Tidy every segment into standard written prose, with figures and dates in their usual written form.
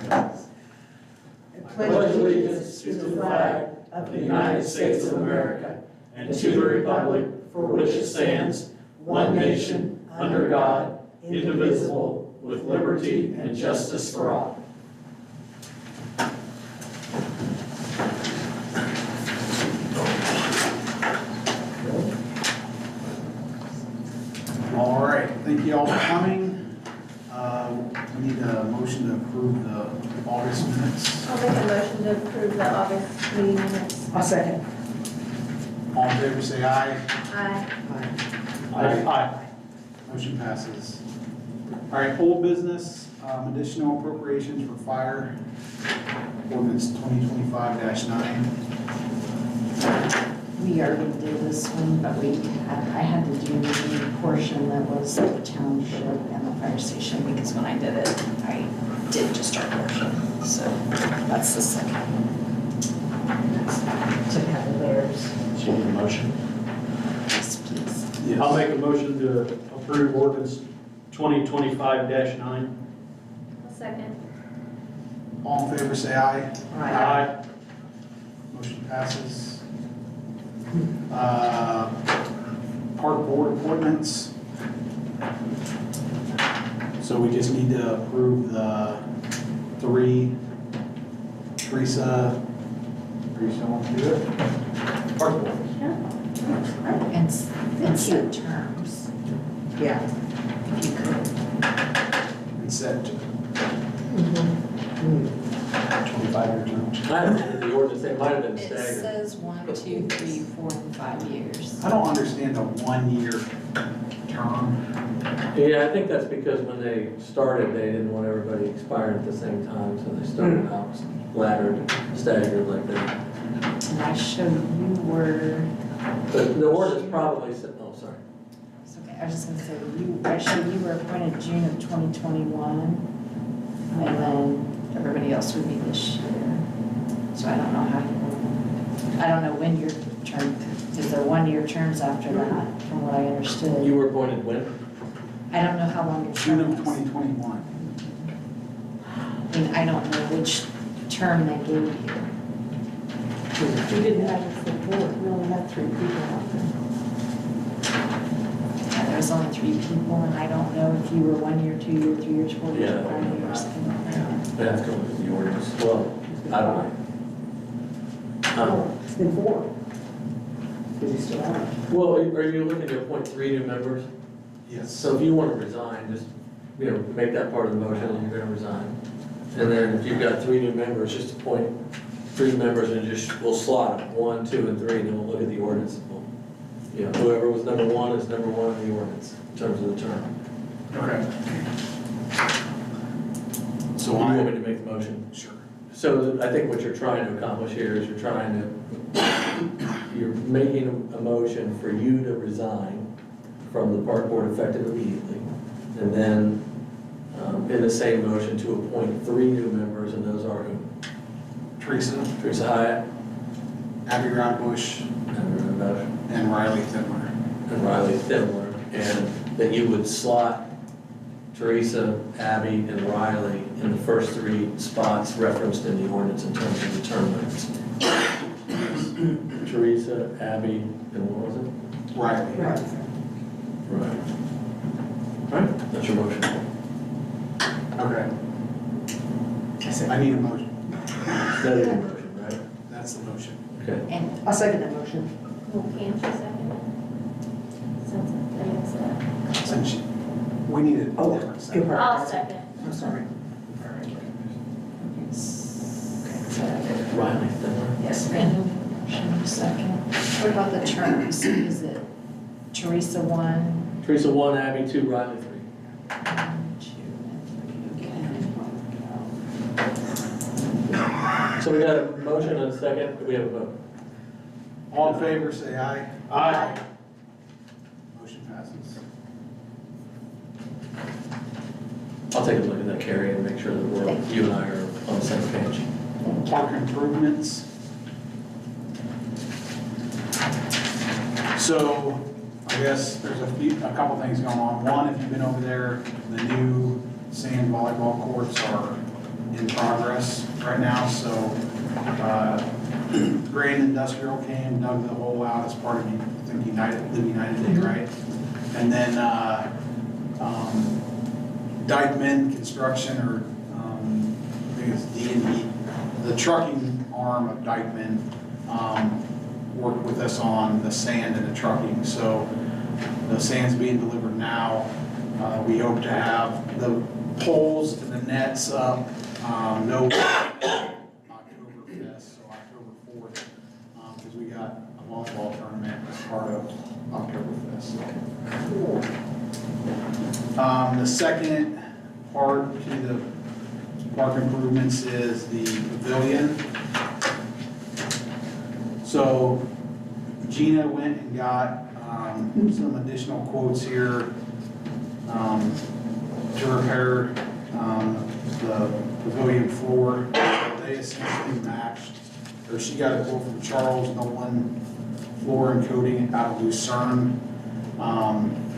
pledge allegiance to the flag of the United States of America and to the republic for which it stands, one nation, under God, indivisible, with liberty and justice for all. All right, thank you all for coming. We need a motion to approve the August minutes. I'll make a motion to approve the August meeting minutes. A second. All in favor, say aye. Aye. Aye. Motion passes. All right, old business, additional appropriations for fire, ordinance 2025-9. We already did this one, but I had to do the portion that was the township and the fire station, because when I did it, I did just our portion. So that's the second. To cover theirs. So you need a motion? Yes, please. Yes. I'll make a motion to approve ordinance 2025-9. I'll second. All in favor, say aye. Aye. Motion passes. Park board appointments. So we just need to approve the three. Teresa wants to do it? Park board. And set terms, Yeah. if you could. And set 25-year terms. I haven't looked at the ordinance, it might have been It staggered. says 1, 2, 3, 4, and 5 years. I don't understand the 1-year term. Yeah, I think that's because when they started, they didn't want everybody expiring at the same time, so they started out laddered, staggered like that. And I showed you were, But the ordinance probably said, oh, sorry. it's okay, I was just gonna say, I showed you were appointed June of 2021, and then everybody else would be this year. So I don't know how I don't know when your term, is there 1-year terms after that, from what I understood? You were appointed when? I don't know how long your June term of is. 2021. And I don't know which term they gave you. We didn't have a full board, we only had 3 people out there. Yeah, there was only 3 people, and I don't know if you were 1 year, 2 year, 3 years, 4 years, Yeah, I don't 5 know years. that. something like that. They have to go with the ordinance. Well, I don't know. It's been 4. Because you still have it. Well, are you looking to appoint 3 new members? Yes. So if you want to resign, just, make that part of the motion that you're gonna resign. And then if you've got 3 new members, just appoint 3 members and we'll slot them, 1, 2, and 3, and then we'll look at the ordinance. Whoever was number 1 is number 1 in the ordinance, in terms of the term. Okay. So You want me I, to make the motion? sure. So I think what you're trying to accomplish here is you're making a motion for you to resign from the park board effective immediately. And then, in the same motion, to appoint 3 new members, and those are who? Teresa, Teresa Hyatt, Abby Roundbush, and Riley Thimler. and Riley Thimler, and that you would slot Teresa, Abby, and Riley in the first 3 spots referenced in the ordinance in terms of the term limits. Teresa, Abby, and what was it? Riley. Right. Right. All right, that's your motion. Okay. I said, I need a motion. That is your motion, right? That's the motion. Okay. And I'll second that motion. Well, can't you second it? Since I missed it. Since we needed a Oh, different good second. part. I'll second. I'm sorry. Riley Thimler. yes, and second. What about the terms? Is it Teresa 1, Teresa 1, Abby 2, Riley 3. 2, and 3? Okay. So we got a motion and a second. Do we have a vote? All in favor, say aye. Aye. Motion passes. I'll take a look at that, Carrie, and make sure that you and I are on the same page. Park improvements. So, I guess there's a couple things going on. One, if you've been over there, the new sand volleyball courts are in progress right now, so, Grand Industrial came, dug the hole out as part of, I think, Live United Day, right? And then, Dykeman Construction, or, I think it's D&D, the trucking arm of Dykeman, worked with us on the sand and the trucking, so the sand's being delivered now. We hope to have the poles and the nets up, no Oktoberfest, so October 4th, because we got a volleyball tournament as part of Oktoberfest. The second part to the park improvements is the pavilion. So Gina went and got some additional quotes here to repair the pavilion floor. They essentially matched, or she got a quote from Charles Nolan Floor and Coating out of Lucerne.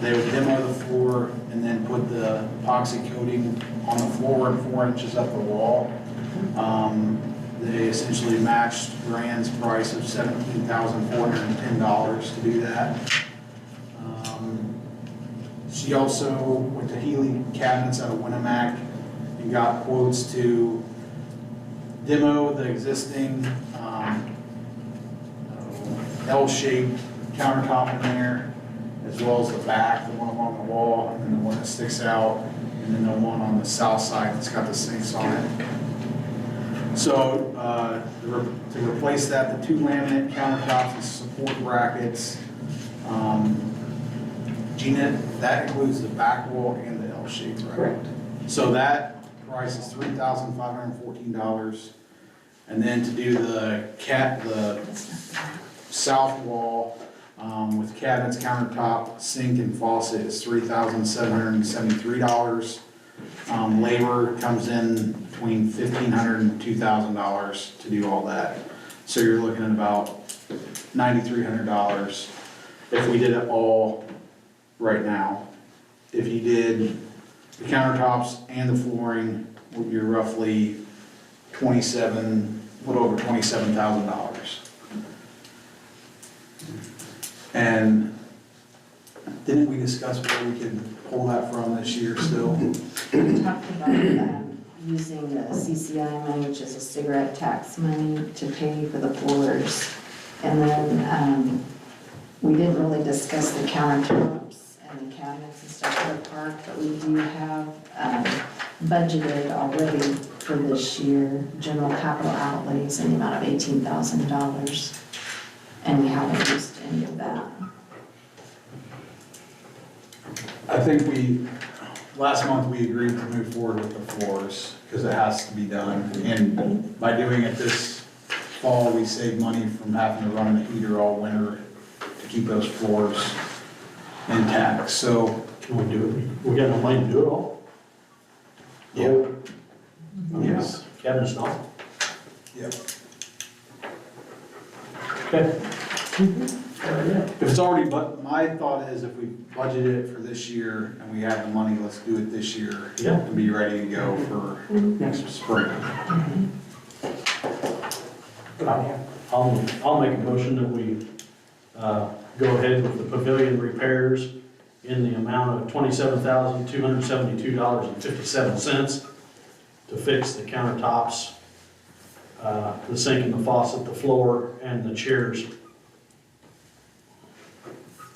They would demo the floor and then put the epoxy coating on the floor and 4 inches up the wall. They essentially matched Rand's price of $17,410 to do that. She also went to Healy Cabinets out of Winnemac and got quotes to demo the existing L-shaped countertop in there, as well as the back, the one along the wall, and then the one that sticks out, and then the one on the south side that's got the sinks on it. So to replace that, the 2 laminate countertops and support brackets, Gina, that includes the back wall and the L shape, right? Correct. So that price is $3,514. And then to do the south wall with cabinets, countertop, sink, and faucet is $3,773. Labor comes in between $1,500 and $2,000 to do all that. So you're looking at about $9,300 if we did it all right now. If you did the countertops and the flooring, you're roughly a little over $27,000. And didn't we discuss where we could pull that from this year still? We talked about using the CCI money, which is a cigarette tax money, to pay for the floors. And then we didn't really discuss the countertops and the cabinets and stuff for the park, but we do have budgeted already for this year, general capital outlays in the amount of $18,000. And we haven't used any of that. I think last month we agreed to move forward with the floors because it has to be done. And by doing it this fall, we save money from having to run the heater all winter to keep those floors intact. So, Can we do it? We got no money to do it all? yeah. Yes. Cabinets not? Yep. Okay. If it's already, but my thought is if we budget it for this year and we have the money, let's do it this year. Yeah. And be ready to go for next spring. I'll make a motion that we go ahead with the pavilion repairs in the amount of $27,272.57 to fix the countertops, the sink and the faucet, the floor, and the chairs.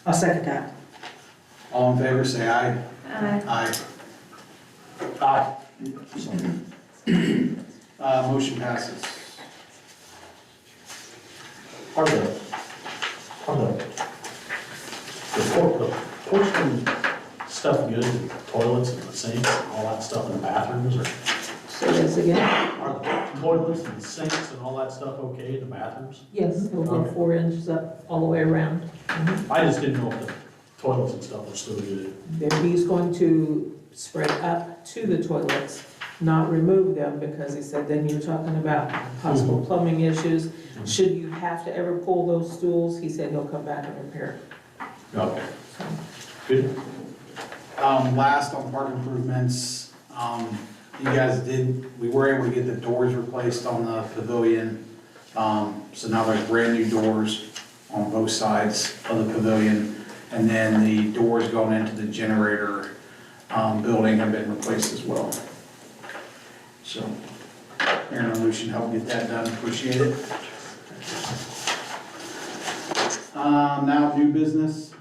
I'll second that. All in favor, say aye. Aye. Aye. Aye. Motion passes. Are the porcelain stuff good, the toilets and the sinks, all that stuff in the bathrooms, or Say this again. are the toilets and sinks and all that stuff okay in the bathrooms? Yes, it'll go Okay. 4 inches up all the way around. I just didn't know if the toilets and stuff were still good. Then he's going to spread up to the toilets, not remove them, because he said then you're talking about possible plumbing issues. Should you have to ever pull those stools, he said he'll come back and repair it. Okay. Good. Last on park improvements, You guys we were able to get the doors replaced on the pavilion. So now there's brand new doors on both sides of the pavilion. And then the doors going into the generator building have been replaced as well. So Aaron and Lucian helped get that done, appreciate it. Now new business,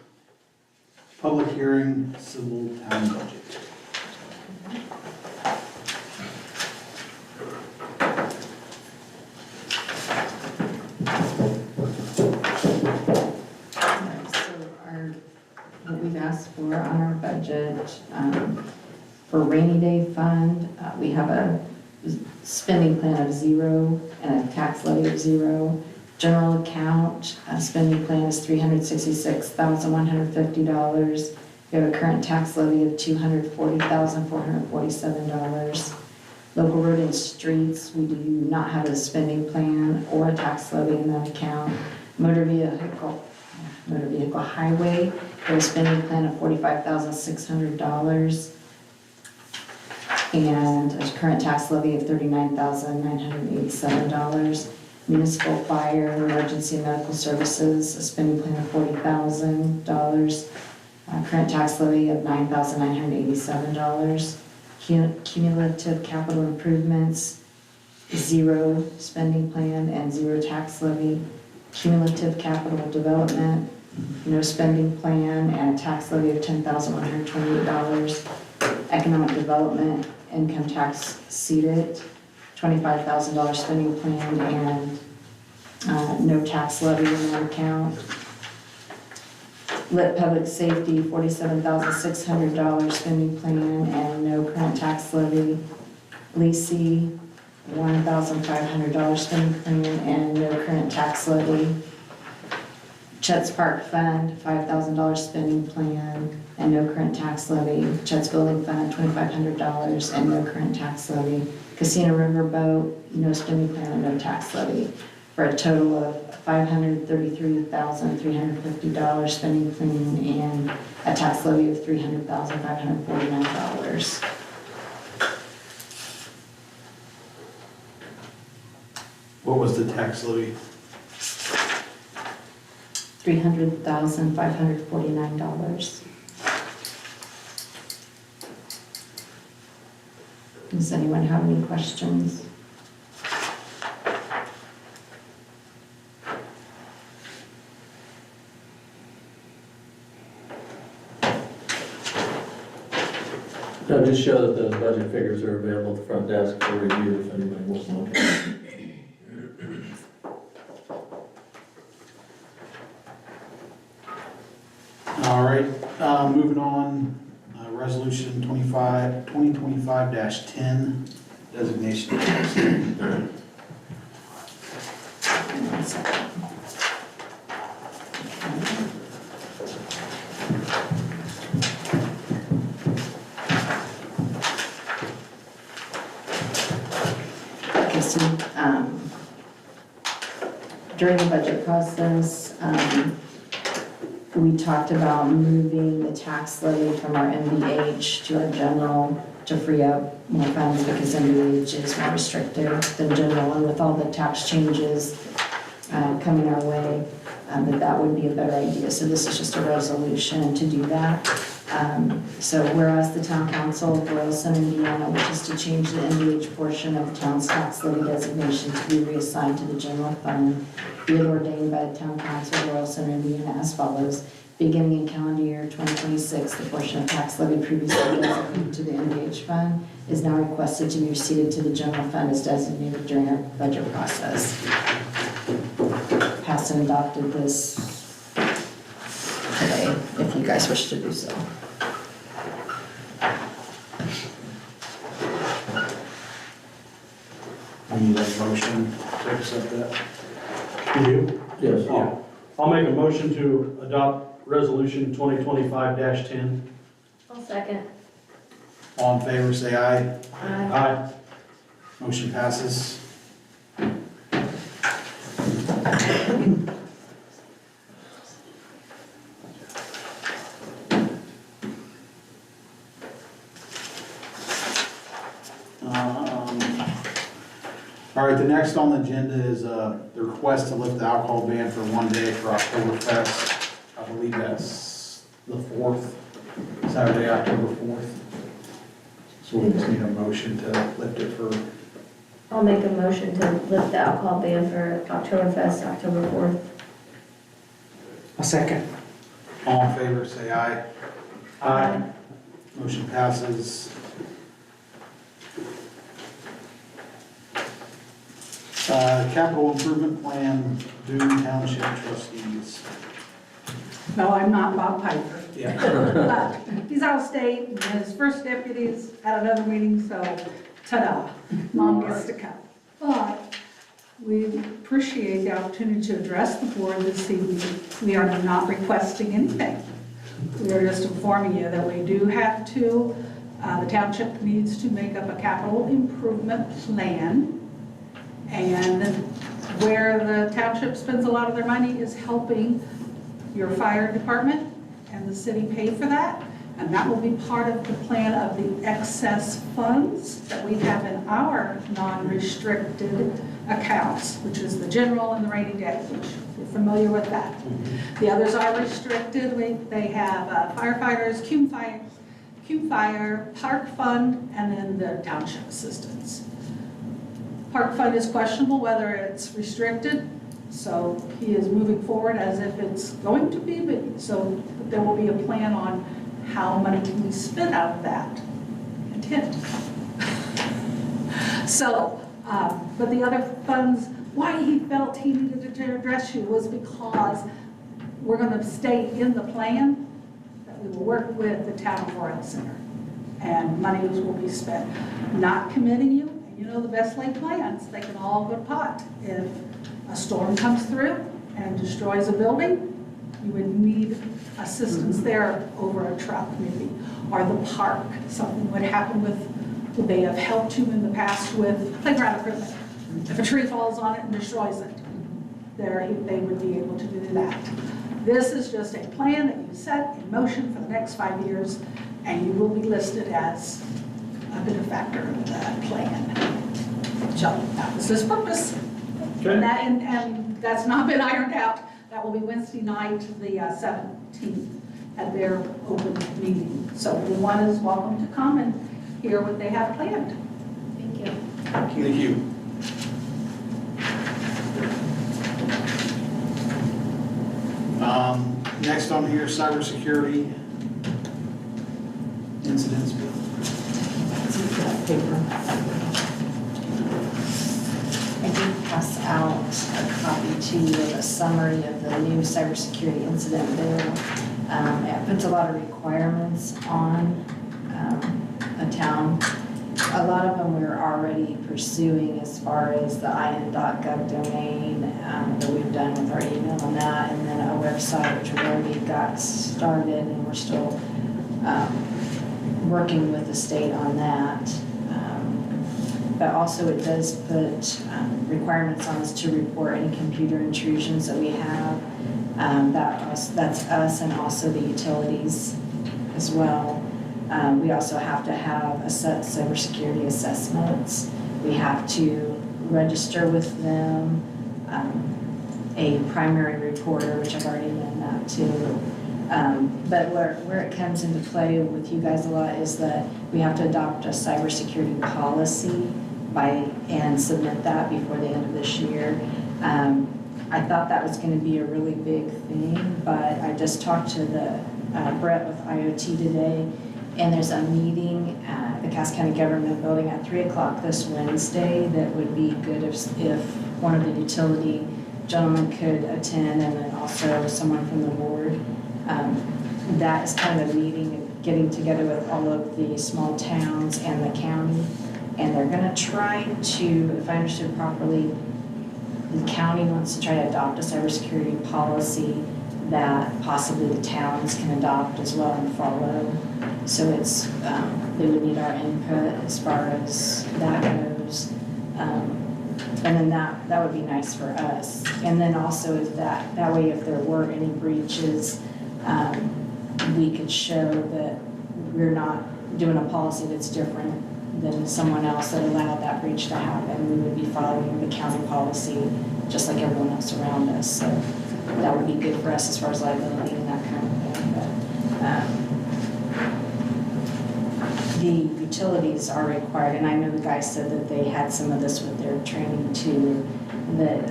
public hearing, civil town budget. What we've asked for on our budget, for rainy day fund, we have a spending plan of 0 and a tax levy of 0. General account, spending plan is $366,150. We have a current tax levy of $240,447. Local road and streets, we do not have a spending plan or a tax levy in that account. Motor vehicle highway, we have a spending plan of $45,600 and a current tax levy of $39,987. Municipal fire, emergency and medical services, a spending plan of $40,000. Current tax levy of $9,987. Cumulative capital improvements, 0 spending plan and 0 tax levy. Cumulative capital development, no spending plan and a tax levy of $10,128. Economic development, income tax seated, $25,000 spending plan and no tax levy in that account. Lit public safety, $47,600 spending plan and no current tax levy. Leasing, $1,500 spending plan and no current tax levy. Chet's Park Fund, $5,000 spending plan and no current tax levy. Chet's Building Fund, $2,500 and no current tax levy. Casino Riverboat, no spending plan and no tax levy, for a total of $533,350 spending plan and a tax levy of $300,549. What was the tax levy? $300,549. Does anyone have any questions? No, just show that those budget figures are available at the front desk for review if anybody wants to look at it. All right, moving on, resolution 2025-10, designation. One second. Okay, so, during the budget process, we talked about moving the tax levy from our MVH to our general to free up more funds because MVH is more restrictive than general, and with all the tax changes coming our way, that would be a better idea. So this is just a resolution to do that. So whereas the town council of Royalson, Indiana, wishes to change the MVH portion of the town's tax levy designation to be reassigned to the general fund, be it ordained by the town council of Royalson, Indiana as follows. Beginning in calendar year 2026, the portion of tax levy previously designated to the MVH fund is now requested to be receipted to the general fund as designated during our budget process. Passed and adopted this today, if you guys wish to do so. We need a motion to accept that. You do? Yes. I'll make a motion to adopt resolution 2025-10. I'll second. All in favor, say aye. Aye. Motion passes. All right, the next on the agenda is the request to lift the alcohol ban for one day for Oktoberfest. I believe that's the 4th, Saturday, October 4th. So we just need a motion to lift it for, I'll make a motion to lift the alcohol ban for Oktoberfest, October 4th. A second. all in favor, say aye. Aye. Motion passes. Capital Improvement Plan, Dune Township trustees. No, I'm not Bob Piper. Yeah. But he's out of state, and his first deputy's at another meeting, so ta-da, Mom gets to come. But we appreciate the opportunity to address the board this evening. We are not requesting anything. We are just informing you that we do have to, the township needs to make up a capital improvement plan. And where the township spends a lot of their money is helping your fire department and the city pay for that. And that will be part of the plan of the excess funds that we have in our non-restricted accounts, which is the general and the rainy day, which you're familiar with that. The others are restricted. They have firefighters, CUME Fire, Park Fund, and then the township assistance. Park Fund is questionable whether it's restricted, so he is moving forward as if it's going to be, but so there will be a plan on how money can be spent out of that intent. So, but the other funds, why he felt he needed to address you was because we're going to stay in the plan that we will work with the town memorial center, and monies will be spent. Not committing you. You know the best laid plans, they can all go to pot. If a storm comes through and destroys a building, you would need assistance there over a truck maybe, or the park. Something would happen with, they have helped you in the past with playground equipment. If a tree falls on it and destroys it, they would be able to do that. This is just a plan that you set in motion for the next 5 years, and you will be listed as a benefactor of that plan. So that was his purpose. Okay. And that's not been ironed out. That will be Wednesday night, the 17th, at their open meeting. So everyone is welcome to come and hear what they have planned. Thank you. Thank you. Next on here, cybersecurity incidents bill. I did pass out a copy to you of a summary of the new cybersecurity incident bill. It puts a lot of requirements on a town. A lot of them we're already pursuing as far as the IN.gov domain that we've done with our email on that, and then a website which we already got started, and we're still working with the state on that. But also it does put requirements on us to report any computer intrusions that we have. That's us and also the utilities as well. We also have to have cybersecurity assessments. We have to register with them, a primary reporter, which I've already done that too. But where it comes into play with you guys a lot is that we have to adopt a cybersecurity policy and submit that before the end of this year. I thought that was going to be a really big thing, but I just talked to Brett with IoT today, and there's a meeting at the Cass County Government Building at 3 o'clock this Wednesday that would be good if one of the utility gentlemen could attend, and then also someone from the board. That is kind of a meeting, getting together with all of the small towns and the county, and they're going to try to, if I understood properly, the county wants to try to adopt a cybersecurity policy that possibly the towns can adopt as well and follow. So it's, they would need our input as far as that goes. And then that would be nice for us. And then also if that way if there were any breaches, we could show that we're not doing a policy that's different than someone else that allowed that breach to happen. We would be following the county policy, just like everyone else around us. So that would be good for us as far as liability and that kind of thing. But the utilities are required, and I know the guy said that they had some of this with their training too, that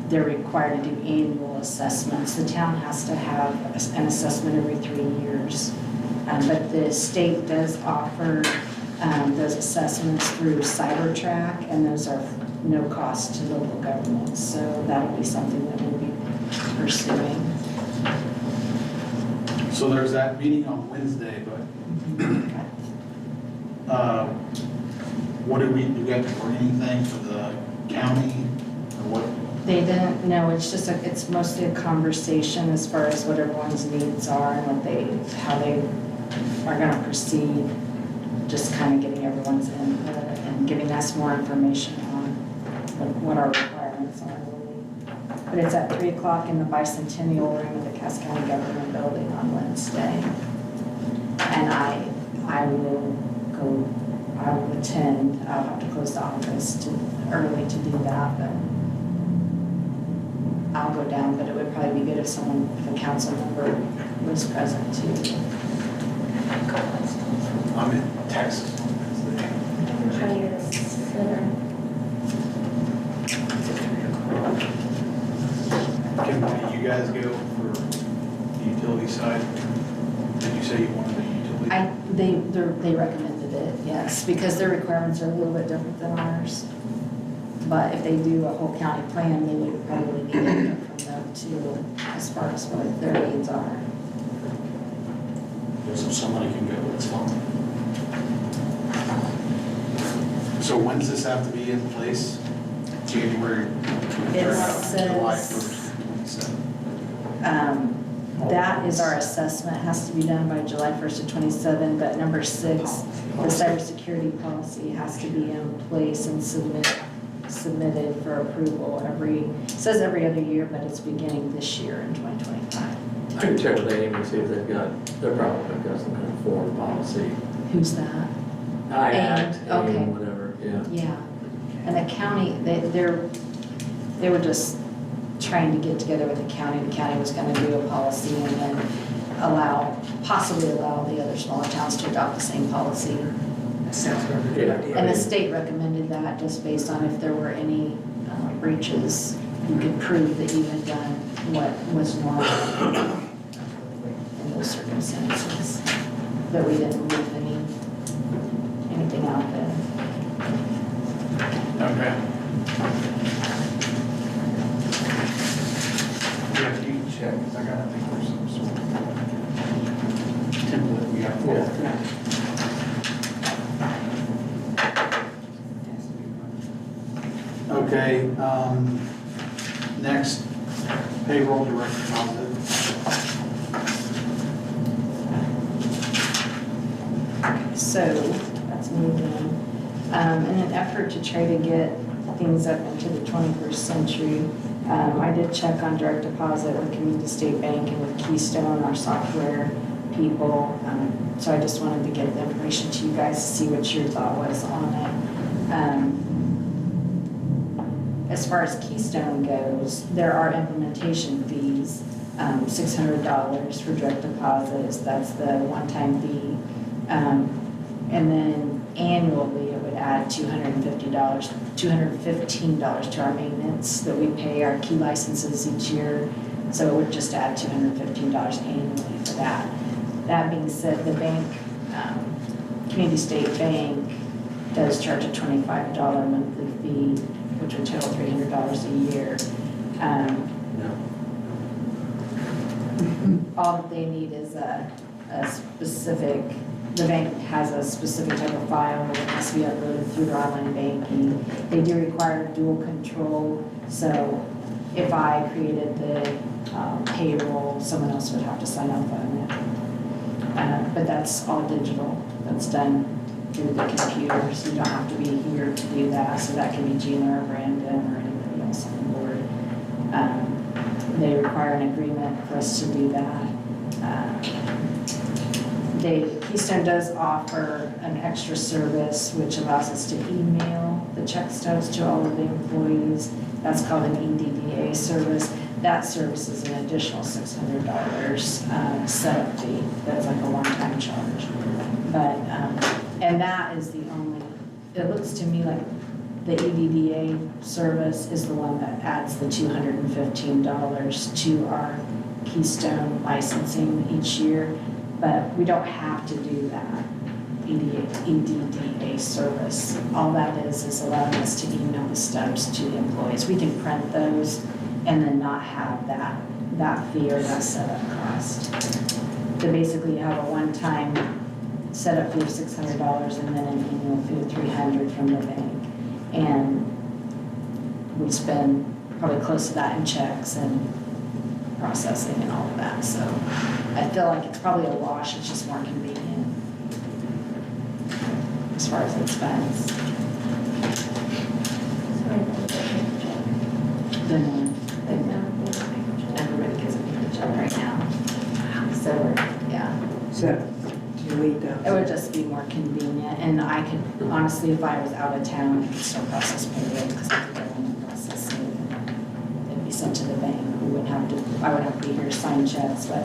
they're required to do annual assessments. The town has to have an assessment every 3 years. But the state does offer those assessments through Cybertrack, and those are no cost to local governments. So that'll be something that we'll be pursuing. So there's that meeting on Wednesday, but what do we have to bring anything for the county or what? They didn't, no, it's mostly a conversation as far as what everyone's needs are and how they are gonna proceed. Just kind of getting everyone's input and giving us more information on what our requirements are really. But it's at 3 o'clock in the Bicentennial Room of the Cass County Government Building on Wednesday. And I will attend. I'll have to close the office early to do that, but I'll go down, but it would probably be good if a council member was present too. I'm in Texas on Wednesday. Try to get a sitter. Can you guys go for the utility side? Did you say you wanted a utility? They recommended it, yes, because their requirements are a little bit different than ours. But if they do a whole county plan, they would probably need input from them too, as far as what their needs are. So somebody can go, it's fine. So when's this have to be in place? January? It July says- 1st, 27. That is our assessment, has to be done by July 1st of 27, but number 6, the cybersecurity policy has to be in place and submitted for approval it says every other year, but it's beginning this year in 2025. I can check with AIM and see if they're probably got some kind of foreign policy. Who's that? IACT, okay. AIM, whatever, yeah. Yeah, and the county, they were just trying to get together with the county. The county was gonna do a policy and then possibly allow the other smaller towns to adopt the same policy. And the state recommended that just based on if there were any breaches, you could prove that you had done what was normal in those circumstances. But we didn't leave anything out there. Okay. Yeah, you can check, because I gotta think there's some sort of template we got to follow. Okay, next, payroll direct deposit. So, that's me again. In an effort to try to get things up into the 21st century, I did check on direct deposit with Community State Bank and with Keystone, our software people. So I just wanted to get the information to you guys to see what your thought was on it. As far as Keystone goes, there are implementation fees, $600 for direct deposits. That's the one-time fee. And then annually, it would add $215 to our maintenance that we pay our key licenses each year. So it would just add $215 annually for that. That being said, the bank, Community State Bank, does charge a $25 monthly fee, which would total $300 a year. All that they need is a specific, the bank has a specific type of file that has to be uploaded through their online banking. They do require dual control, so if I created the payroll, someone else would have to sign up on it. But that's all digital, that's done through the computer, so you don't have to be here to do that. So that can be Gina or Brandon or anybody else on the board. They require an agreement for us to do that. Keystone does offer an extra service which allows us to email the check stubs to all of the employees. That's called an EDDA service. That service is an additional $600 setup fee. That's like a one-time charge. But, and that is the only, it looks to me like the EDDA service is the one that adds the $215 to our Keystone licensing each year. But we don't have to do that EDDA service. All that is allowing us to email the stubs to the employees. We can print those and then not have that fee or that setup cost. So basically you have a one-time setup fee of $600 and then an annual fee of $300 from the bank. And we spend probably close to that in checks and processing and all of that. So I feel like it's probably a wash, it's just more convenient as far as expense. Then everybody gets a paper check right now. So, yeah. So, delete It those. would just be more convenient, and I could, honestly, if I was out of town, I could still process payroll, because I could go in and process it. It'd be sent to the bank, we wouldn't have to, I would have to be here to sign checks, but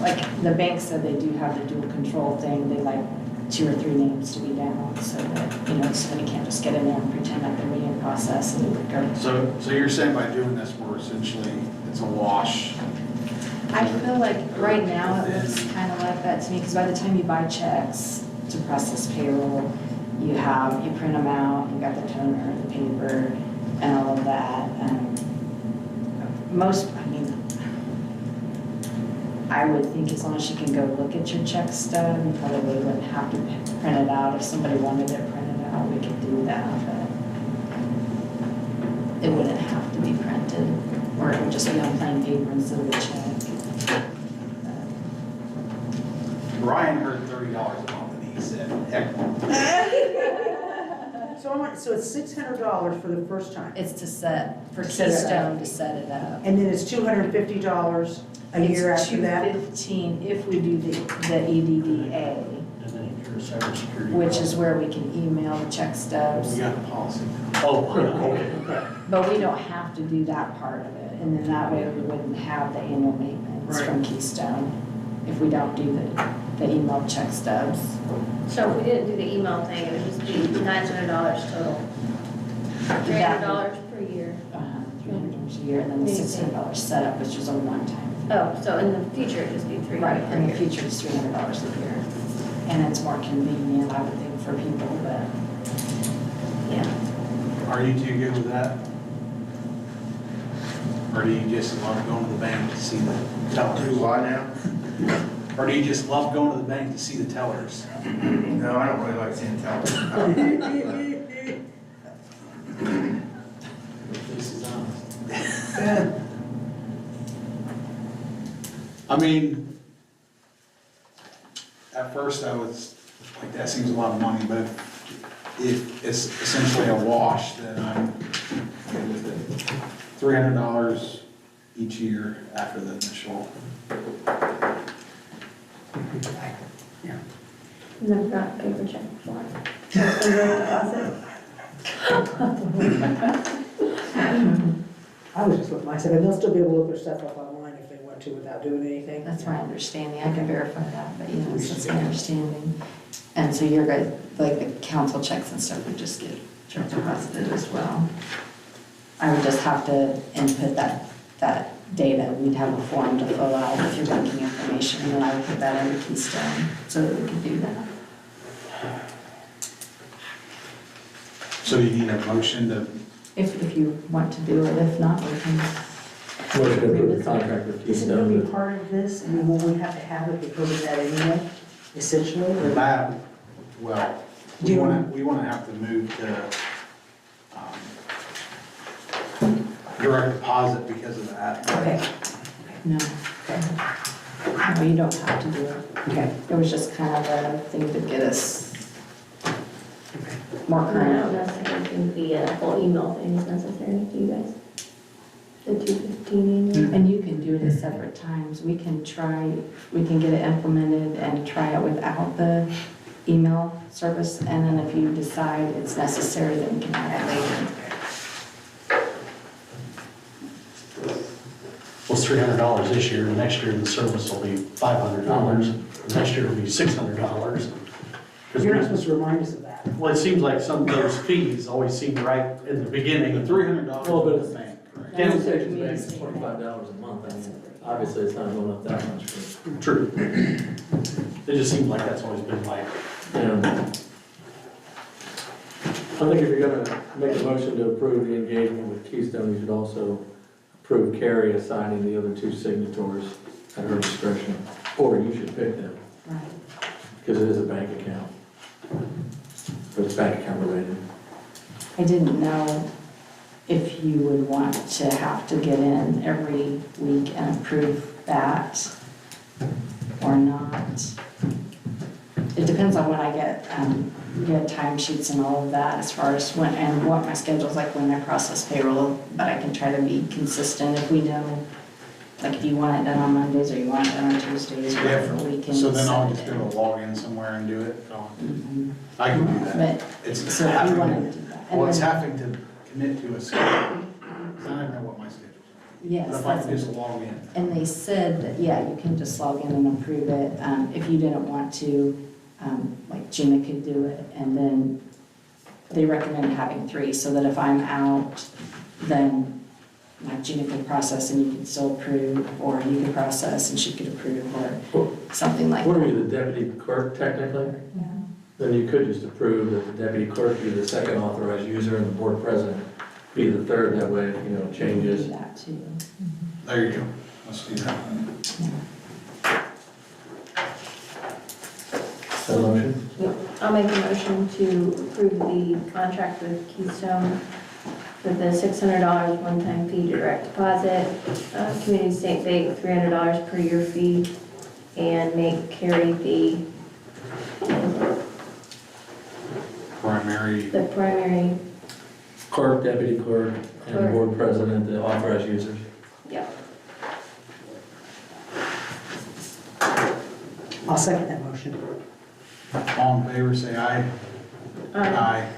like, the bank said they do have the dual control thing, they like 2 or 3 names to be down, so that, you know, somebody can't just get in there and pretend like they're being processed, and it would go. So you're saying by doing this, we're essentially, it's a wash? I feel like right now it looks kind of like that to me, because by the time you buy checks to process payroll, you print them out, you got the toner, the paper, and all of that. I would think as long as you can go look at your check stub, you probably wouldn't have to print it out. If somebody wanted it printed out, we could do that, but it wouldn't have to be printed, or it would just be on plain paper instead of a check. Ryan heard $30 a month and he said, heck no. So it's $600 for the first time, It's to set, for Set it up. Keystone to set it up. and then it's $250 a year after that? It's $215 if we do the EDDA, And then your cybersecurity. which is where we can email the check We stubs. got the policy. Oh, okay. But we don't have to do that part of it, and then that way we wouldn't have the annual maintenance from Keystone if we don't do the email check stubs. So if we didn't do the email thing, it would just be $900 total. $300 per year. $300 a year, and then the $600 setup, which is a one-time. Oh, so in the future, it'd just be $300 Right, per in the year. future, it's $300 a year. And it's more convenient, I would think, for people, but, yeah. Are you two good with that? Or do you just love going to the bank to see the tellers? Do what now? Or do you just love going to the bank to see the tellers? No, I don't really like seeing tellers. This is on. I mean, at first I was like, that seems a lot of money, but if it's essentially a wash, then I'm good with it. $300 each year after the initial. Never got a paper check before. Just a direct deposit. I was just with myself, and they'll still be able to look their stuff up online if they want to without doing anything. That's my understanding, I can verify that, but yes, that's my understanding. And so your guys, like the council checks and stuff would just get direct deposited as well. I would just have to input that data, we'd have a form to fill out with your banking information, and then I would put that into Keystone so that we could do that. So you need a motion to, If you want to do it, if not, we can. Motion to approve the contract with Is it gonna be Keystone. part of this? I mean, will we have to have it because of that anyway, essentially? or- that, well, Do you- we wanna have to move to, direct deposit because of that. Okay, No. No, you don't have to do it. okay. It was just kind of a thing to get us more I current. don't necessarily think the whole email thing is necessary to you guys. The 215 annual? And you can do it at separate times. We can get it implemented and try it without the email service. And then if you decide it's necessary, then we can add it later. Well, it's $300 this year, and next year the service will be $500, and next year will be $600. You're not supposed to remind us of that. Well, it seems like some of those fees always seem right in the beginning. The $300 Well, but is the bank, correct? Gas station's bank is $25 a month, I mean, obviously it's not going up that much, but, True. It just seems like that's always been like, you know. I think if you're gonna make a motion to approve the engagement with Keystone, you should also approve Carrie assigning the other two signatories at her discretion, or you should pick them, Right. because it is a bank account. But it's bank account related. I didn't know if you would want to have to get in every week and approve that or not. It depends on when I get timesheets and all of that as far as when, and what my schedule's like when I process payroll, but I can try to be consistent if we know, like if you want it done on Mondays or you want it done on Tuesdays, whatever we can. So then I'll set just it do in. a login somewhere and do it? Mhm. I can do that. But, It's so if you having, want to do that. And well, it's then- having to commit to a schedule, 'cause I don't know what my schedule is. Yes, But if I that's can just log in. And they said that, yeah, you can just log in and approve it. If you didn't want to, like Gina could do it. And then they recommend having 3, so that if I'm out, then like Gina could process and you could still approve, or you could process and she could approve, or something like What are that. you, the deputy clerk technically? Yeah. Then you could just approve that the deputy clerk be the second authorized user and the board president be the third, that way, you know, Do changes. that too. There you go. Let's do that. That motion? I'll make a motion to approve the contract with Keystone for the $600 one-time fee direct deposit, community state bank $300 per year fee, and make Carrie Primary, the primary, Clerk, deputy clerk, and Clerk. board president, the authorized users. yeah. I'll second that motion. all in favor, say aye. Aye.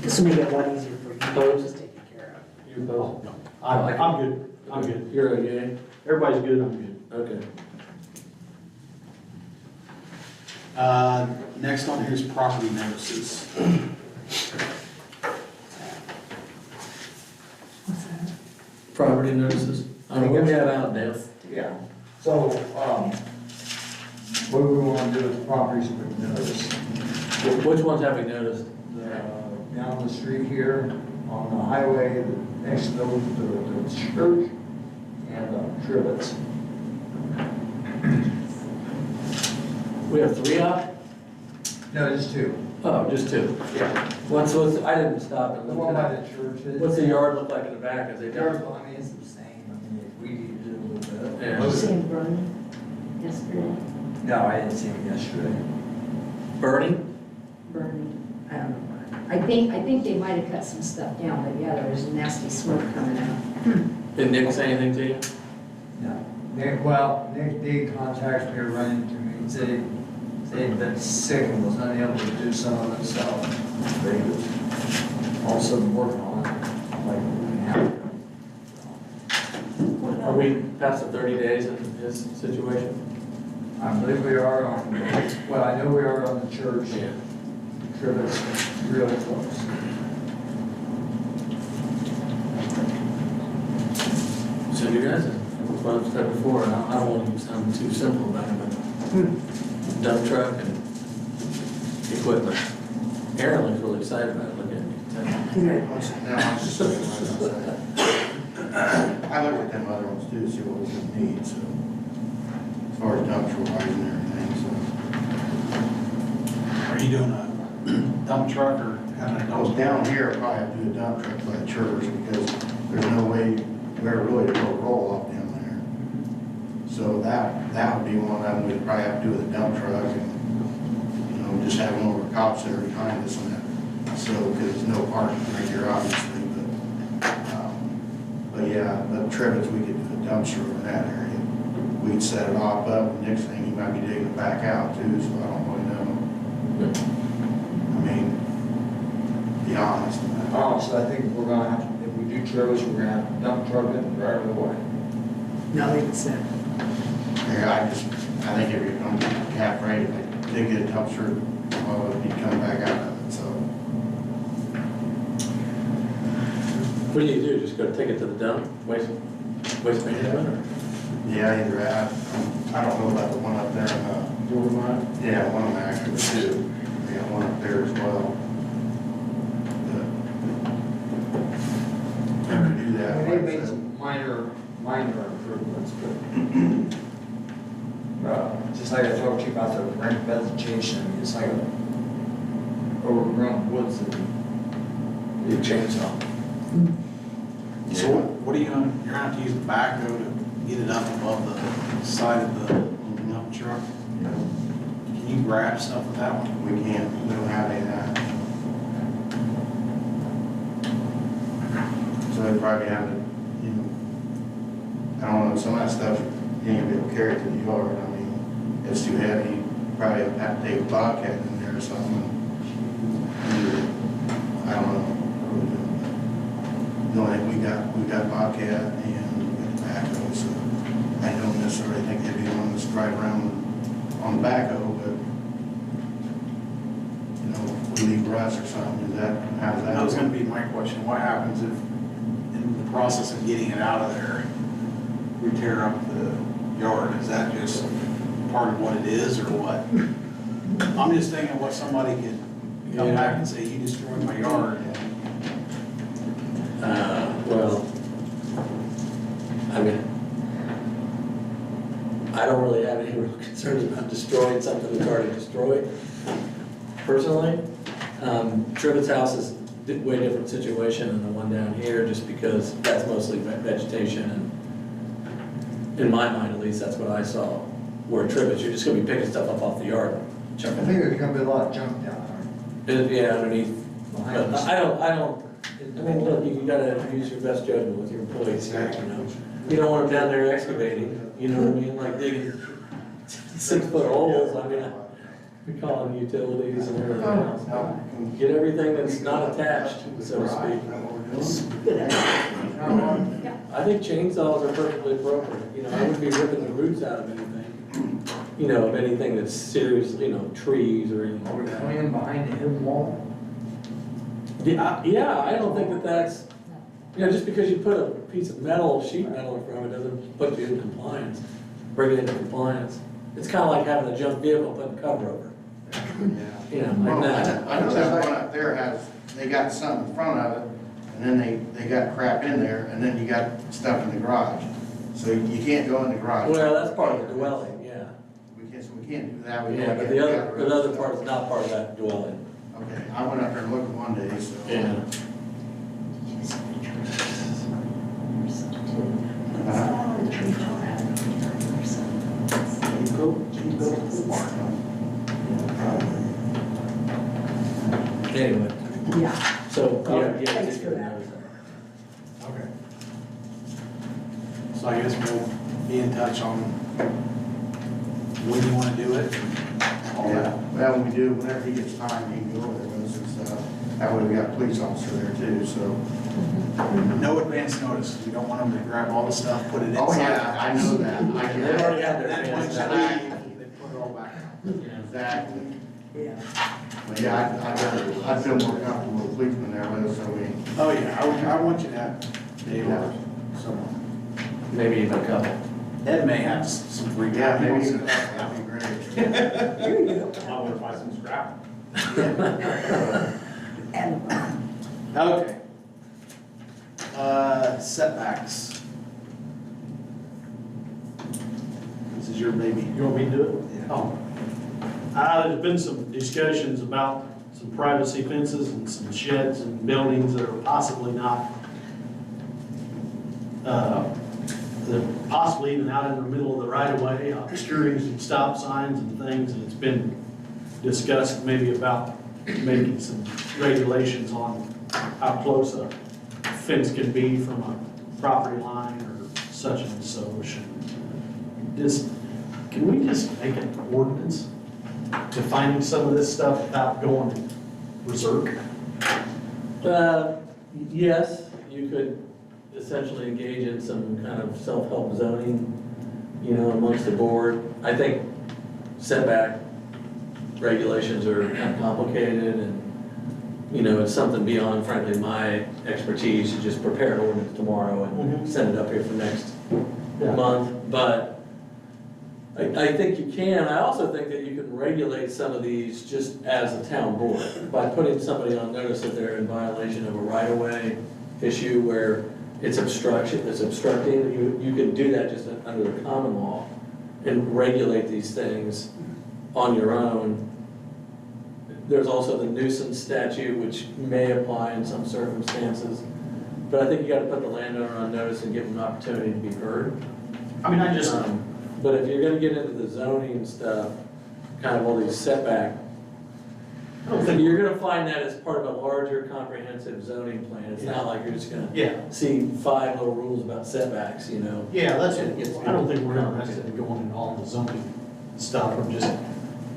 This will make it a lot easier for you. Opposed? Just taken care of. You opposed? I'm good, I'm good. You're okay? Everybody's good, I'm good. Okay. Next on here is property notices. Property notices? What do we have out, Dale? Yeah, so, what we want to do is properties with notice. Which ones have we noticed? Down the street here, on the highway, next to the church, and Trivets. We have 3 out? No, just 2. Oh, just 2. Yeah. What's, I didn't stop and The look one by at it. the church is. What's the yard look like in the back? Is it Yard, down? I mean, it's the same, I mean, we need to do a little bit. Yeah. Did you see him run yesterday? No, I didn't see him yesterday. Bernie? Burned, I don't know. I think they might have cut some stuff down, but yeah, there was nasty smoke coming out. Did Nick say anything to you? No. Nick did contact me or run into me, and said they'd been sick and was unable to do some of it himself. But he was also working on it, like a week and a half ago. Are we past the 30 days in his situation? I believe we are on, well, I know we are on the church. Yeah. Trivets, really close. So you guys, what I've said before, and I don't want to sound too simple about it, but dump truck and equipment. Aaron looks really excited about it, look at me. I looked at them other ones too, see what was in need, so, as far as dumpster wise and everything, so. Are you doing a dump truck or having a I was dump? down here, I probably have to do a dump truck by the church, because there's no way, we're really to go roll off down there. So that would be one of them, we'd probably have to do with a dump truck, and, you know, just have one of our cops there behind us and that. So, because there's no parking right here, obviously, but, yeah, but Trivets, we could do a dumpster over in that area. We'd set it off up, and next thing, he might be digging it back out too, so I don't really know. I mean, be honest. Honestly, I think we're gonna have, if we do trailers, we're gonna have to dump truck it and drive it away. Now they can send. Yeah, I think if you're gonna be half rate, if they get a dumpster, well, it'd be coming back out of it, so. What do you do, just go take it to the dump, waste management, or? Yeah, either that, I don't know about the one up there in yeah, one of them actually, two. They got one up there as well. But to do that, They like I made said, some minor improvements, but, just like I talked to you about the rank vegetation, it's like a overgrown woods and You chainsaw. So what are you gonna, you're gonna have to use the backhoe to get it up above the side of the dump truck? Can you grab stuff with that one? we can't, we don't have any of that. So they probably have to, you know, I don't know, some of that stuff, you ain't gonna be able to carry it to the yard. I mean, it's too heavy, probably have to take a bobcat in there or something. I don't know. The only thing we got bobcat and we got tobacco, so I don't necessarily think they'd be one that's drive around on the backhoe, but you know, we leave rust or something, is that, how's that? That was gonna be my question, what happens if, in the process of getting it out of there, we tear up the yard, is that just part of what it is, or what? I'm just thinking what somebody could come back and say, you destroyed my yard. Well, I mean, I don't really have any real concerns about destroying something that's already destroyed, personally. Trivets house is a way different situation than the one down here, just because that's mostly vegetation, and in my mind, at least, that's what I saw. Where Trivets, you're just gonna be picking stuff up off the yard, I chucking think it. there's gonna be a lot of junk down Yeah, underneath. there. But I mean, look, you gotta use your best judgment with your employees here, you know? You don't want them down there excavating, you know what I mean, like digging 6-foot holes, I mean, we call them utilities and everything else. Get everything that's not attached, so to speak. I think chainsaws are perfectly appropriate, you know, I wouldn't be ripping the roots out of anything. You know, of anything that's seriously, you know, trees or anything. Are we cleaning behind the hidden wall? Yeah, I don't think that's, you know, just because you put a piece of metal, sheet metal in front of it doesn't put you in compliance, bring it into compliance. It's kind of like having a junk vehicle putting the cover over. You know, like Well, that. I know that one up there has, they got something in front of it, and then they got crap in there, and then you got stuff in the garage. So you can't go in the garage. Well, that's part of the dwelling, yeah. So we can't do that. We Yeah, gotta but get the other other stuff. part is not part of that dwelling. Okay, I went up there and looked one day, so. Anyway, Yeah. so, yeah. Thanks for that. Okay. So I guess we'll be in touch on when you wanna do it. All Yeah, that. well, when we do, whenever he gets time, he can go over there with us and stuff. That way we got a police officer there too, so. No advance notice, we don't want them to grab all the stuff, put it inside. Oh, yeah, I know that. I can- They've already had their Then once hands you on leave, they put it all back. Exactly. Yeah. But yeah, I feel more comfortable with policemen there with us, so we. Oh, yeah, I want you to have Dave or someone. Maybe even a couple. Ed may have some free Yeah, time. maybe, that'd be great. There you go. I want to buy some scrap. And, Okay. Setbacks. This is your baby. You want me to do it? Yeah. Oh. There's been some discussions about some privacy fences and some sheds and buildings that are possibly not, possibly even out in the middle of the right of way, obscuring some stop signs and things, and it's been discussed maybe about making some regulations on how close a fence can be from a property line or such and so should, can we just make an ordinance defining some of this stuff without going berserk? Yes, you could essentially engage in some kind of self-help zoning, you know, amongst the board. I think setback regulations are kind of complicated and, you know, it's something beyond, frankly, my expertise to just prepare an ordinance tomorrow and send it up here for next month. But I think you can. I also think that you can regulate some of these just as a town board by putting somebody on notice that they're in violation of a right-of-way issue where it's obstructing. You can do that just under the common law and regulate these things on your own. There's also the nuisance statute, which may apply in some circumstances. But I think you gotta put the landowner on notice and give them an opportunity to be heard. I mean, I just, But if you're gonna get into the zoning stuff, kind of all these setback, I don't think, you're gonna find that as part of a larger comprehensive zoning plan. It's not like you're just gonna yeah, see 5 little rules about setbacks, you know? yeah, that's, It's- I don't think we're interested in going into all the zoning stuff. I'm just,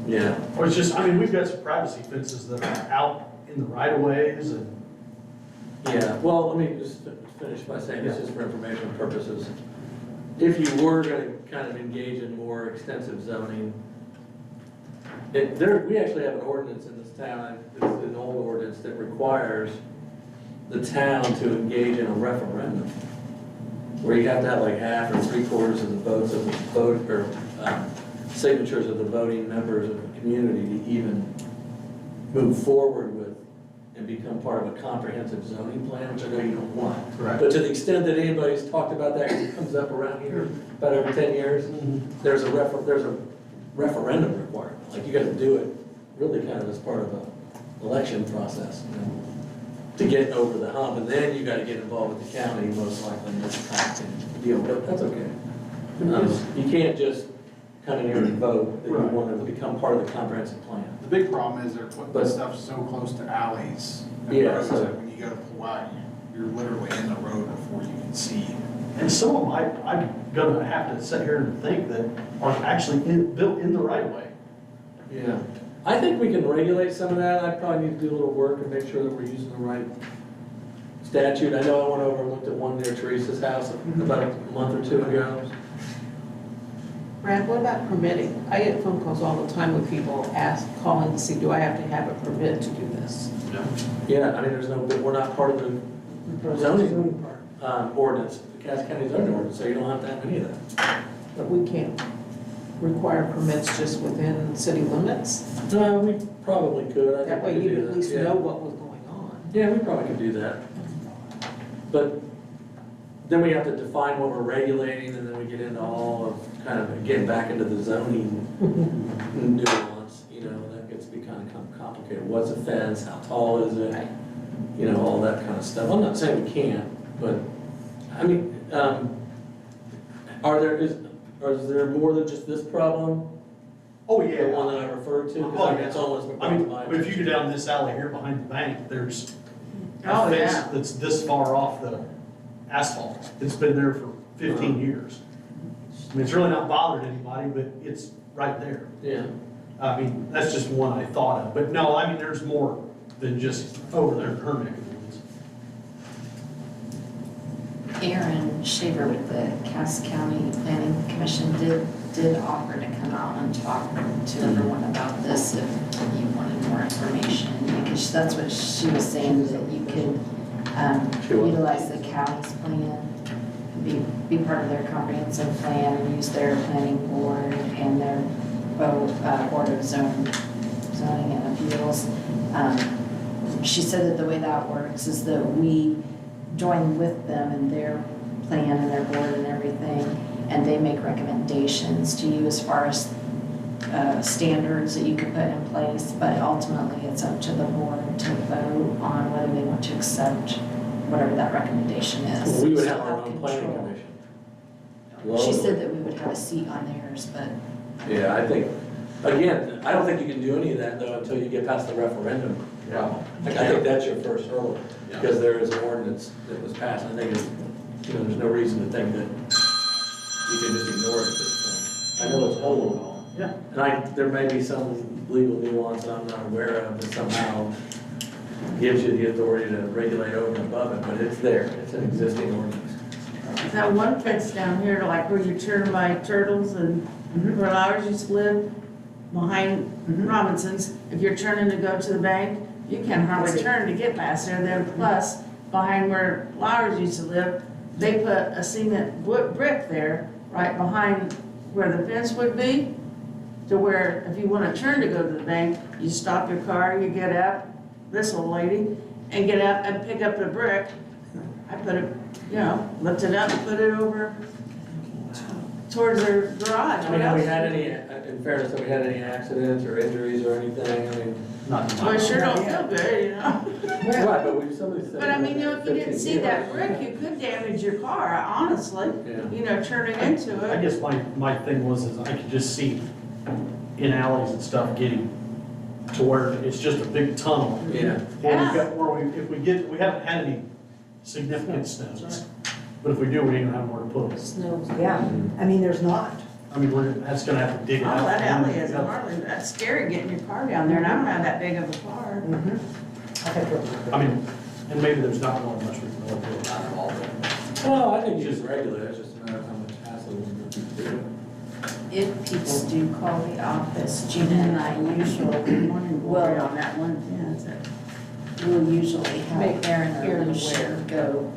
Yeah. or it's just, I mean, we've got some privacy fences that are out in the right of ways and, Yeah, well, let me just finish by saying this is for information purposes. If you were gonna kind of engage in more extensive zoning, we actually have an ordinance in this town, it's an old ordinance that requires the town to engage in a referendum, where you have to have like half or 3/4 of the votes of the vote, or signatures of the voting members of the community to even move forward with and become part of a comprehensive zoning plan, which I know you don't want. Correct. But to the extent that anybody's talked about that, 'cause it comes up around here about every 10 years, there's a referendum requirement. Like, you gotta do it really kind of as part of a election process, you know, to get over the hump, and then you gotta get involved with the county, most likely, in this kind of deal, but that's okay. You can't just come in here and vote that you Right. want to become part of the comprehensive plan. The big problem is they're putting But- this stuff so close to alleys and Yeah, roads so- that when you go to pull out, you're literally in the road before you can see. and some of them, I'm gonna have to sit here and think that are actually built in the right of way. Yeah. I think we can regulate some of that. I probably need to do a little work and make sure that we're using the right statute. I know I went over and looked at one near Teresa's house about a month or 2 ago. Brad, what about permitting? I get phone calls all the time with people calling to see, do I have to have a permit to do this? Yeah, I mean, we're not part of the zoning ordinance, the Cass County zoning ordinance, so you don't have to have any of that. But we can't require permits just within city limits? No, we probably could. I think That we way could you'd do at that, least yeah. know what was going on. Yeah, we probably could do that. But then we have to define what we're regulating, and then we get into all of, kind of, getting back into the zoning nuance, you know, that gets to be kind of complicated. What's a fence, how tall is it, you know, all that kind of stuff. I'm not saying we can't, but, I mean, is there more than just this problem? Oh, The one that I referred to? 'Cause Oh, yeah. it's almost been I brought to mean, my but if you attention. go down this alley here behind the bank, there's Oh, a fence yeah. that's this far off the asphalt. It's been there for 15 years. I mean, it's really not bothered anybody, but it's right there. Yeah. I mean, that's just one I thought of, but no, I mean, there's more than just over there in her neck of the woods. Aaron Shaver with the Cass County Planning Commission did offer to come out and talk to everyone about this if you wanted more information, because that's what she was saying, that you could Sure. utilize the county's plan, be part of their comprehensive plan, and use their planning board and their board of zoning and appeals. She said that the way that works is that we join with them in their plan and their board and everything, and they make recommendations to you as far as standards that you could put in place, but ultimately it's up to the board to vote on whether they want to accept whatever that recommendation is. Well, we would So have our own planning control. commission. She said that we would have a seat on theirs, but Yeah, I think, again, I don't think you can do any of that though until you get past the referendum problem. Like, I think that's your first hurdle, because there is an ordinance that was passed, I think it's you know, there's no reason to think that you can just ignore it at this point. I know it's old, Yeah. and there may be some legal nuance that I'm not aware of that somehow gives you the authority to regulate over and above it, but it's there, it's an existing ordinance. That one fence down here, like where you turn by Turtles and where ours used to live, behind Robinson's, if you're turning to go to the bank, you can hardly turn to get past there. Then plus, behind where Lowers used to live, they put a cement brick there, right behind where the fence would be, to where if you want to turn to go to the bank, you stop your car, you get up, this old lady, and get up and pick up the brick. I put it, you know, lift it up and put it over towards their garage. I mean, have we had any, in fairness, have we had any accidents or injuries or anything? I mean, Not Well, it sure don't feel good, you know? right, but we've, somebody said. But I mean, you know, if you didn't see that brick, you could damage your car, honestly, Yeah. you know, turning into I it. guess my thing was is I could just see in alleys and stuff getting to where it's just a big tunnel. Yeah. We haven't had any significant snows. But if we do, we ain't gonna have nowhere to put it. Yeah, I mean, there's not. I mean, that's gonna have to dig it Oh, out. that alley is hardly, that's scary getting your car down there, and I don't have that big of a car. I think we're- I mean, and maybe there's not really much we can really do about it all, but Well, I think you just regulate, it's just a matter of how much hassle it's going to be to do it. If people do call the office, Gina and I usually, Well, on that one fence, we'll usually have Make Aaron Aaron or aware. Lucia go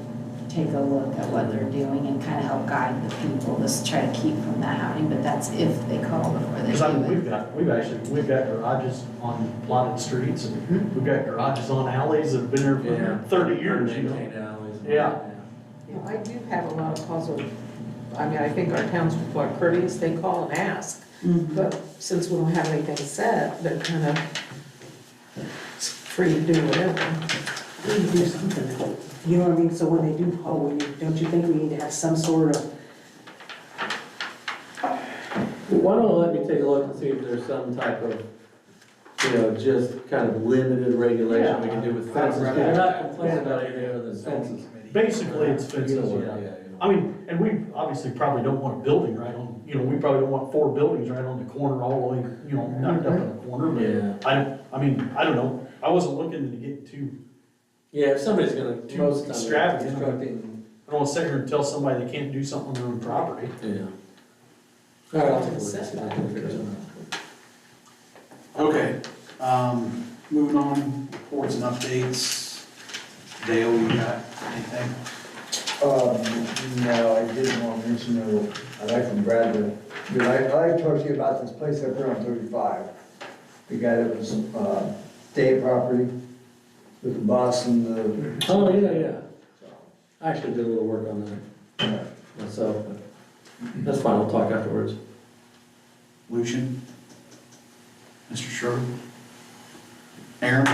take a look at what they're doing and kind of help guide the people, just try to keep from that happening, but that's if they call before they because I mean, do it. we've got garages on plotted streets and we've got garages on alleys that have been there Yeah. for 30 years, you know. Maintained alleys. Yeah. Yeah, I do have a lot of calls of, I mean, I think our townspeople are courteous, they call and ask. But since we don't have anything set, they're kind of free to do whatever. We need to do something. You know what I mean? So when they do call, don't you think we need to have some sort of, Why don't you let me take a look and see if there's some type of, you know, just kind of limited regulation we can do with fences. We're not complaining about anything other than fences. Basically, it's fences, You know, yeah. yeah. I mean, and we obviously probably don't want a building right on, you know, we probably don't want 4 buildings right on the corner all the way, you know, knocked up in the corner. Yeah. But I mean, I don't know. I wasn't looking to get too, Yeah, if somebody's gonna, Too most of the time, extravagant. constructing, I don't want to sit here and tell somebody they can't do something on their own property. yeah. All right, I'll take a look and see if I can figure something out. Okay, moving on, reports and updates. Dale, you got anything? No, I didn't want to mention, I'd like from Bradley. I talked to you about this place up there on 35. The guy that was, state property with the bus and the. Oh, yeah. I actually did a little work on that myself, but that's fine, I'll talk afterwards. Lucian? Mr. Schroeder? Aaron?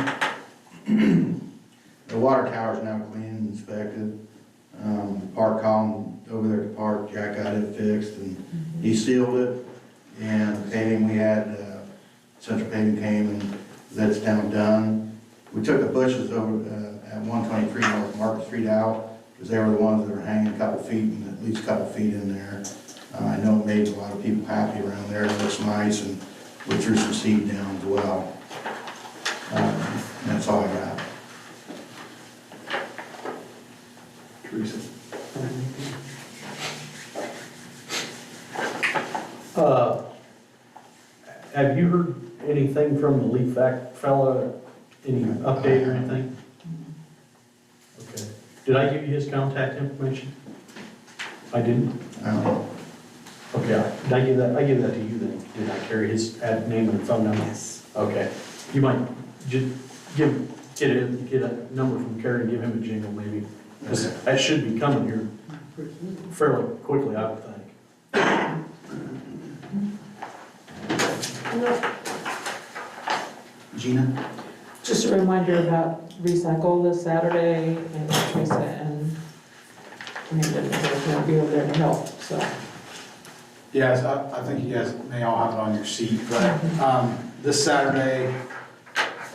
The water tower's now cleaned and inspected. Park column over there at the park, Jack got it fixed and he sealed it. And the paving we had, Central Paving came and that's down done. We took the bushes over at 123 North Market Street out because they were the ones that were hanging a couple feet and at least a couple feet in there. I know it made a lot of people happy around there. It looks nice and we threw some seed down as well. That's all I got. Teresa. Have you heard anything from the leaf vac fella, any update or anything? Okay. Did I give you his contact information? I didn't? Okay, did I give that, I gave that to you then? Did I carry his name and phone number? yes. Okay. You might just get a number from Kerry and give him a jingle maybe. Because that should be coming here fairly quickly, I would think. Gina? Just a reminder about recycle this Saturday, and Teresa and Amanda are going to be over there to help, so. Yes, I think you guys may all have it on your sheet, but this Saturday,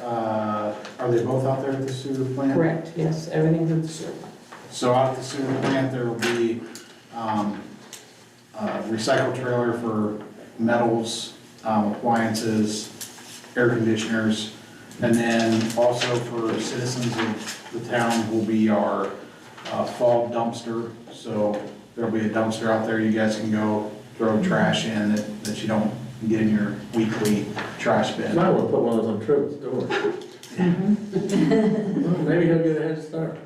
are they both out there at the sewer plant? Correct, yes, everything's at the sewer plant. So out at the sewer plant, there will be, a recycle trailer for metals, appliances, air conditioners, and then also for citizens of the town will be our fall dumpster. So there'll be a dumpster out there, you guys can go throw trash in that you don't get in your weekly trash bin. Might want to put one of those on Tripp's door. Well, maybe he'll get a head start.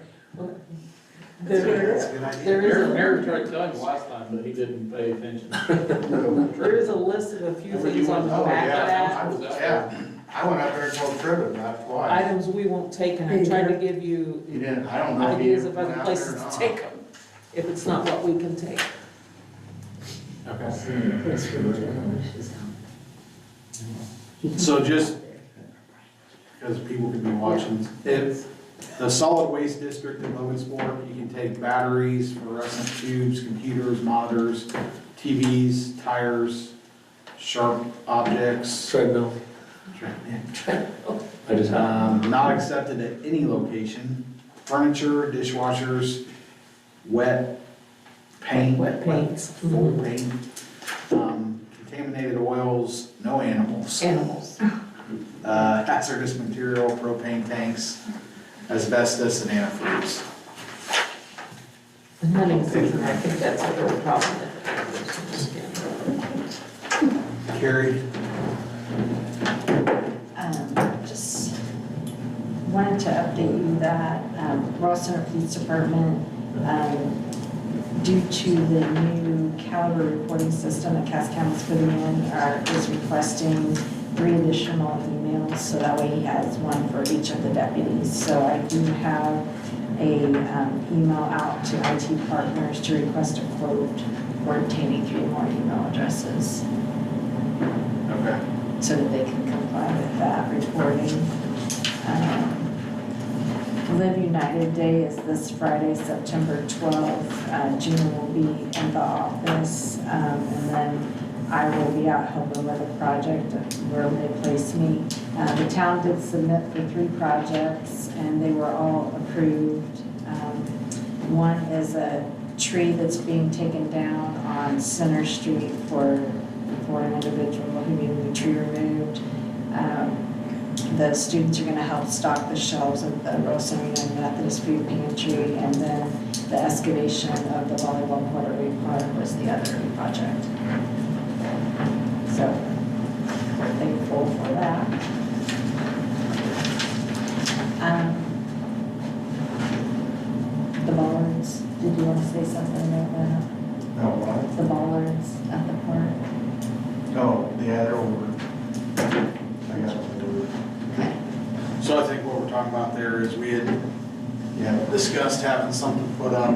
There is, That's a good idea. there is a Aaron tried to tell him last time, but he didn't pay attention. There is a list of a few things on the Oh, back yeah, of that, yeah, I went up there and told Trevor about it twice. items we won't take, and I tried to give you He didn't, I don't know if he ideas ever of went other out there places or to not. take them, if it's not what we can take. So just, because people could be watching, if the solid waste district in Logansport, you can take batteries, fluorescent tubes, computers, monitors, TVs, tires, sharp objects. Treadmill. I just have. Not accepted at any location. Furniture, dishwashers, wet paint. Wet paints. Full paint. Contaminated oils, no animals. Animals. Hazardous material, propane tanks, asbestos, and antifreeze. And hunting season, I think that's a real problem. Carrie? Just wanted to update you that Ross Center Police Department, due to the new caliber reporting system that Cass County's putting in, is requesting 3 additional emails, so that way he has one for each of the deputies. So I do have a email out to IT partners to request a quote for obtaining 3 more email addresses, Okay. so that they can comply with that reporting. Live United Day is this Friday, September 12th. Gina will be in the office, and then I will be out helping with a project where they place me. The town did submit for 3 projects, and they were all approved. One is a tree that's being taken down on Center Street for an individual who needed the tree removed. The students are gonna help stock the shelves of the Rosa United Methodist Food Pantry, and then the excavation of the volleyball court at Reed Park was the other project. So, we're thankful for that. The bollards, did you want to say something about that? No, what? The bollards at the park? Oh, yeah, they're over. I got it over. Okay. So I think what we're talking about there is we had Yeah, discussed having something put up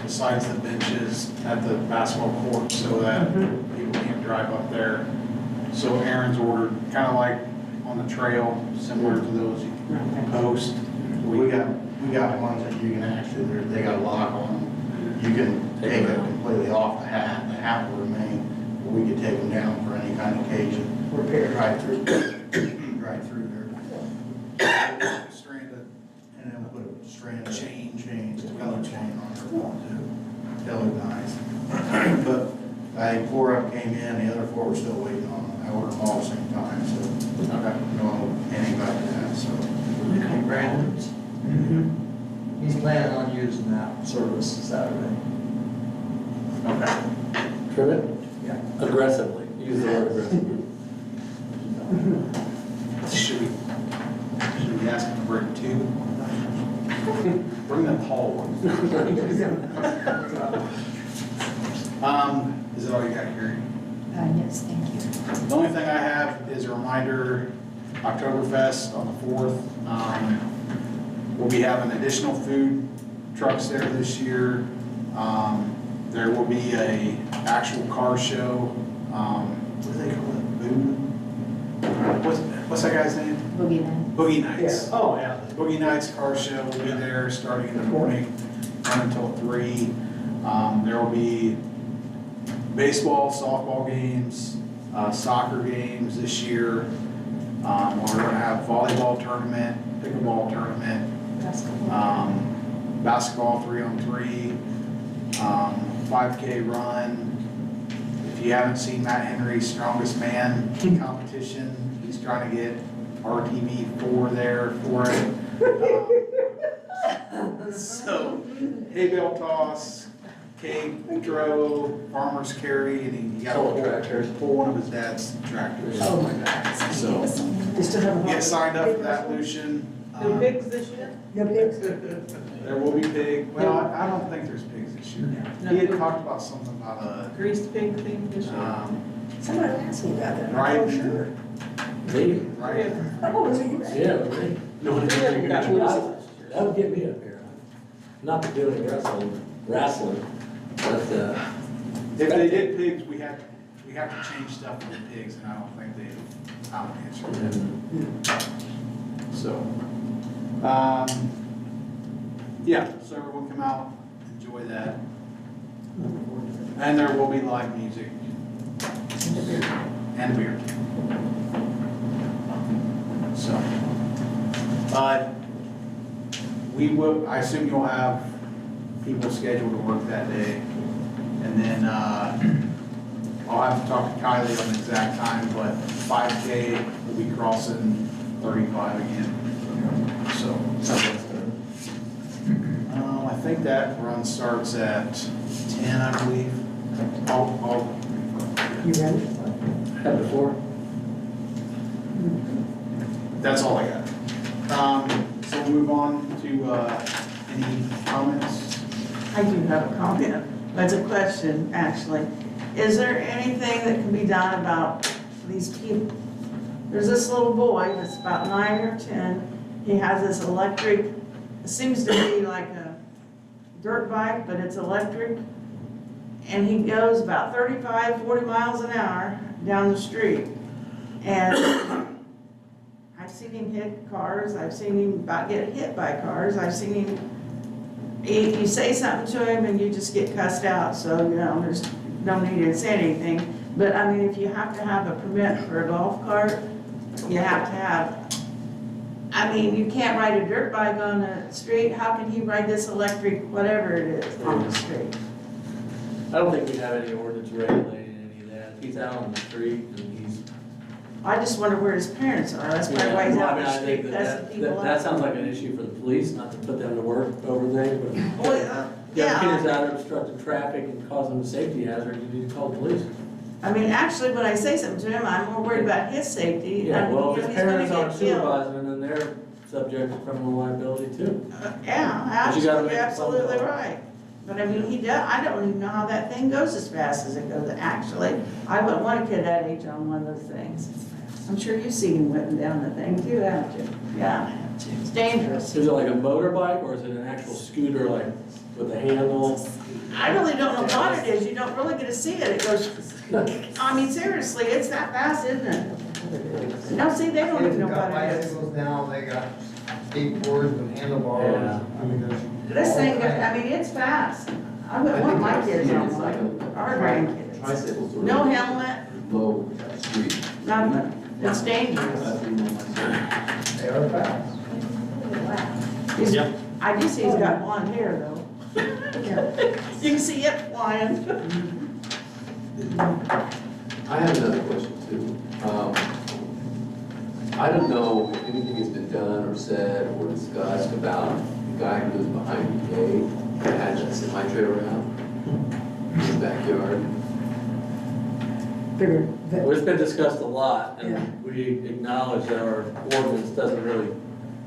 besides the benches at the basketball court so that people can't drive up there. So Aaron's ordered, kind of like on the trail, similar to those you can post. we got ones that you can actually, they got a lock on them. You can take it completely off the hat will remain, but we could take them down for any kind of occasion. Repair right through there. Strand of And then we'll put a strand of chain. color chain on her wall too. Tell her guys. But I 4 up came in, the other 4 were still waiting on them. I ordered them all at the same time, so no anything about that, so. Okay, Brandon. He's planning on using that service Saturday. Okay. Trim it? Yeah. Aggressively, use the word aggressively. Should we ask him to bring 2? Bring the tall one. Is it all you got, Carrie? Yes, thank you. The only thing I have is a reminder, Oktoberfest on the 4th. We'll be having additional food trucks there this year. There will be a actual car show. What do they call it? What's that guy's name? Boogie Nights. Boogie Nights. Oh, yeah. Boogie Nights car show will be there starting in the morning, until 3. There will be baseball, softball games, soccer games this year. We're gonna have volleyball tournament, pickleball tournament, Basketball. basketball 3-on-3, 5K run. If you haven't seen Matt Henry's Strongest Man competition, he's trying to get RTV4 there for it. So, hay bale toss, cake throw, farmer's carry, and he got Solar tractors. pull one of his dad's tractors. Oh my God. So, They still have a. get signed up for that, Lucian. No pigs this year? No pigs? There will be pig, well, I don't think there's pigs this year. No. He had talked about something about Greased pig thing this year? Somebody asked me about that. Right. Oh, sure. Me? right? Oh, was it you? Yeah, me. No one We haven't got horses. That would get me up here. Not to do any wrestling, but, If they did pigs, we have to change stuff for the pigs, and I don't think they answered. So, yeah, so everyone come out, enjoy that. And there will be live music. And beer. So, we will, I assume you'll have people scheduled to work that day. And then, I'll have to talk to Kylie on the exact time, but 5K will be crossing 35 again. So, I think that run starts at 10, I believe. You ready? had before. That's all I got. So we'll move on to, any comments? I do have a comment, but it's a question, actually. Is there anything that can be done about these people? There's this little boy that's about 9 or 10. He has this electric, it seems to be like a dirt bike, but it's electric. And he goes about 35, 40 miles an hour down the street. And I've seen him hit cars, I've seen him about get hit by cars, I've seen him, you say something to him and you just get cussed out, so, you know, there's no need to say anything. But I mean, if you have to have a permit for a golf cart, you have to have, I mean, you can't ride a dirt bike on the street, how can he ride this electric, whatever it is, on the street? I don't think we have any ordinance regulating any of that. If he's out on the street and he's. I just wonder where his parents are, that's probably why he's Well, I out mean, on I the think street, that that's the people that out. sounds like an issue for the police, not to put them to work over things, but. Well, Yeah, yeah. kids out there obstructing traffic and causing a safety hazard, you need to call the police. I mean, actually, when I say something to him, I'm more worried about his safety. Yeah, well, You if know, his he's gonna parents aren't get killed. supervising them, then they're subject to criminal liability too. Yeah, But you gotta make you're a phone absolutely call. right. But I mean, I don't even know how that thing goes as fast as it goes. Actually, I wouldn't want a kid that age on one of those things. I'm sure you've seen him whipping down the thing too, haven't you? Yeah, it's dangerous. Is it like a motorbike or is it an actual scooter, like with a handle? I really don't know what it is. You don't really get to see it. It goes, I mean, seriously, it's that fast, isn't it? No, see, they don't even know They've got what it is. bicycles now, they got skateboards with handlebars. Yeah. I mean, there's. This thing, I mean, it's fast. I wouldn't want my kids on one, our grandkids. Tricycles sort of No helmet, low street. nothing. It's dangerous. They are fast. He's- Yep. I do see he's got blonde hair though. You can see it flying. I have another question too. I don't know if anything has been done or said or discussed about the guy who lives behind the gate that had that semi-trailer out in his backyard. Figured that, Well, it's been discussed a lot, Yeah. and we acknowledge that our ordinance doesn't really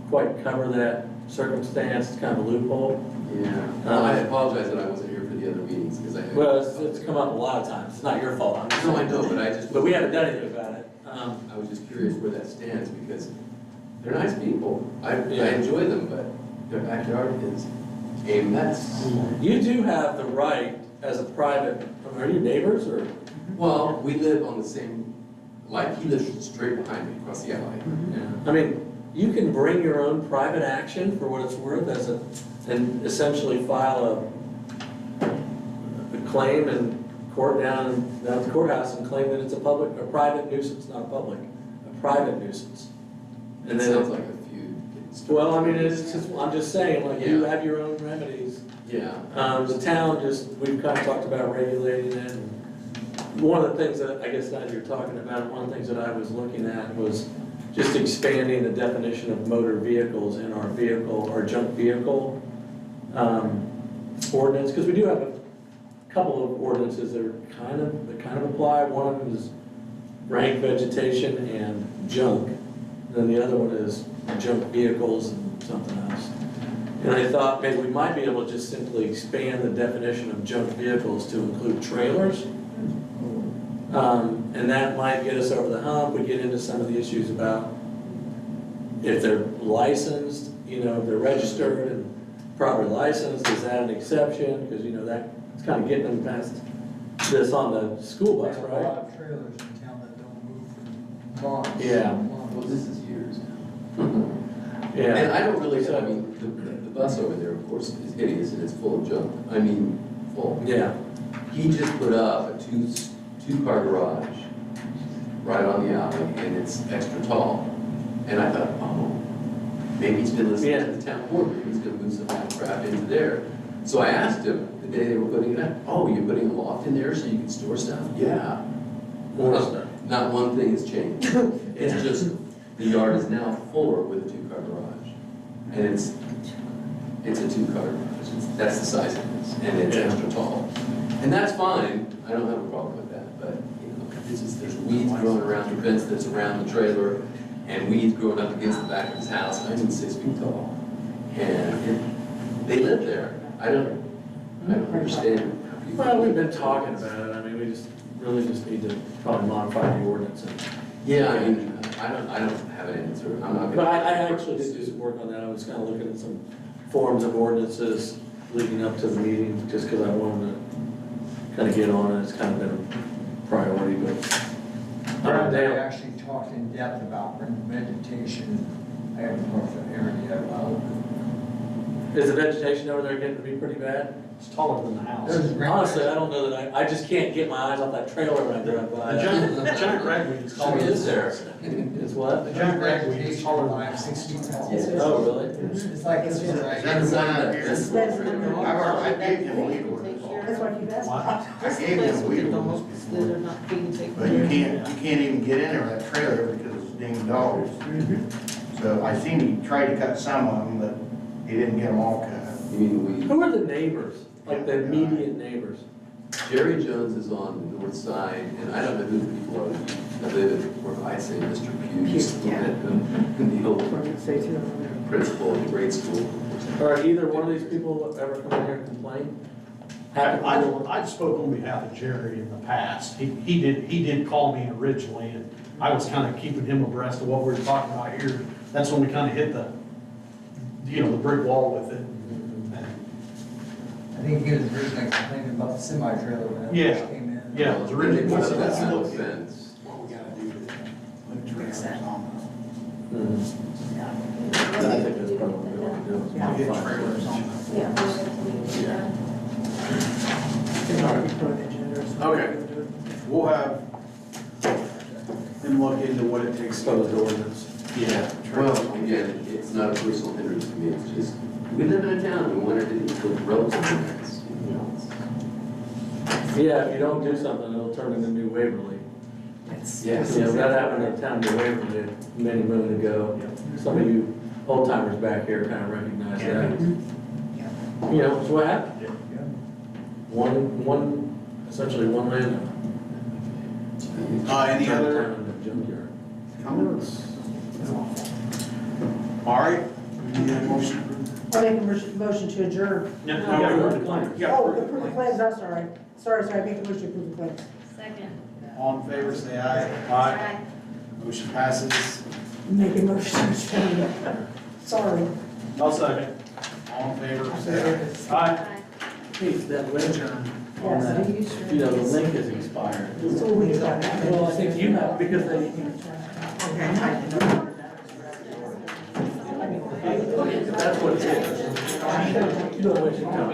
quite cover that circumstance, it's kind of a loophole. Yeah. Well, I apologize that I wasn't here for the other meetings because I had. Well, it's come up a lot of times, it's not your fault, I'm just No, I saying. know, but I just. But we haven't done anything about it. I was just curious where that stands because they're nice people. I Yeah. enjoy them, but their backyard is a mess. You do have the right as a private, are you neighbors or? Well, we live on the same, like, he lives straight behind me across the alley. Yeah. I mean, you can bring your own private action for what it's worth and essentially file a claim in court down at the courthouse and claim that it's a private nuisance, not a public, a private nuisance. It And sounds then, like a feud Well, I mean, it's just, I'm just saying, like, you Yeah. have your own remedies. Yeah. The town just, we've kind of talked about regulating it. And one of the things that, I guess now you're talking about, one of the things that I was looking at was just expanding the definition of motor vehicles in our vehicle, our junk vehicle ordinance, because we do have a couple of ordinances that are that kind of apply. One of them is rank vegetation and junk. And then the other one is junk vehicles and something else. And I thought maybe we might be able to just simply expand the definition of junk vehicles to include trailers. And that might get us over the hump. We get into some of the issues about if they're licensed, if they're registered and properly licensed, is that an exception? Because, that's kind of getting them past this on the school bus, There's a right? lot of trailers in town that don't move from lawns. Yeah. Well, this is years now. Yeah. And I don't really, I mean, the bus over there, of course, is hideous and it's full of junk. I mean, full. Yeah. He just put up a two-car garage right on the alley, and it's extra tall. And I thought, oh, maybe he's been listening to the town board, maybe he's gonna move some of that crap into there. So I asked him the day they were putting it up, oh, you're putting a loft in there so you can store stuff? Yeah. More stuff. Not one thing has changed. It's just, the yard is now fuller with a two-car garage. And it's a two-car garage, that's the size it is, and it's Yeah. extra tall. And that's fine, I don't have a problem with that, but, it's just, there's weeds growing around the fence that's around the trailer, and weeds growing up against the back of his house, and I'm 6 feet tall. And they live there, I don't understand. how people- Well, we've been talking about it. I mean, we really just need to probably modify the ordinance. Yeah, I mean, I don't have an answer, I'm not gonna. But I actually did do some work on that. I was kind of looking at some forms of ordinances leading up to the meeting, just because I wanted to kind of get on it. It's kind of been a priority, but. They actually talked in depth about vegetation. I haven't talked to Aaron yet about it. Is the vegetation over there getting to be pretty bad? It's taller than the house. Honestly, I don't know that I just can't get my eyes off that trailer when I drive by. The giant ragweed is taller It than is the there. house. It's what? The giant ragweed is taller than the Like house. 6 feet tall. Oh, really? It's like this one right That's here. not up here. That's I gave him weed ordinance. That's what you asked. What? I gave him weed ordinance before. But you can't even get in there with that trailer because it's ding dogs. So I seen he tried to cut some of them, but he didn't get them all cut. You mean we? Who are the neighbors? Like the immediate neighbors? Jerry Jones is on the north side, and I don't know who the people are that live in, where I say Mr. Hughes, the old principal of the grade school. Or either one of these people ever come in here and complain? I've spoken on behalf of Jerry in the past. He did call me originally, and I was kind of keeping him abreast of what we were talking about here. That's when we kind of hit the brick wall with it. I think he was originally complaining about the semi-trailer when it Yeah. first came in. Yeah, it was They originally. put up that little fence. What we gotta do to put trailers on Mm. I think that's probably what we ought to do. them. Get trailers on them. Okay, we'll have him look into what it takes. Exposed ordinance. Yeah, well, again, it's not a personal hindrance to me, it's just, we live in a town, we wanted to put roads in there. Yeah, if you don't do something, it'll turn into New Waverly. Yes. Yeah, that happened in town New Waverly many moons ago. Some of you old timers back here kind of recognize that. It's what happened. Essentially one landowner. Any other Town in the junkyard. comments? All right, we need a motion. I'll make a motion to adjourn. Yeah, you gotta go to the claim. Oh, approve the claims, I'm sorry. Sorry, I make a motion to approve the claims. Second. All in favor, say aye. Aye. Motion passes. Make a motion to adjourn. Sorry. I'll second. All in favor, say aye. Aye. Hey, that link on Yes. that, the link is expired. So we got Well, I think you have, because they, that's what it is. You don't waste your time.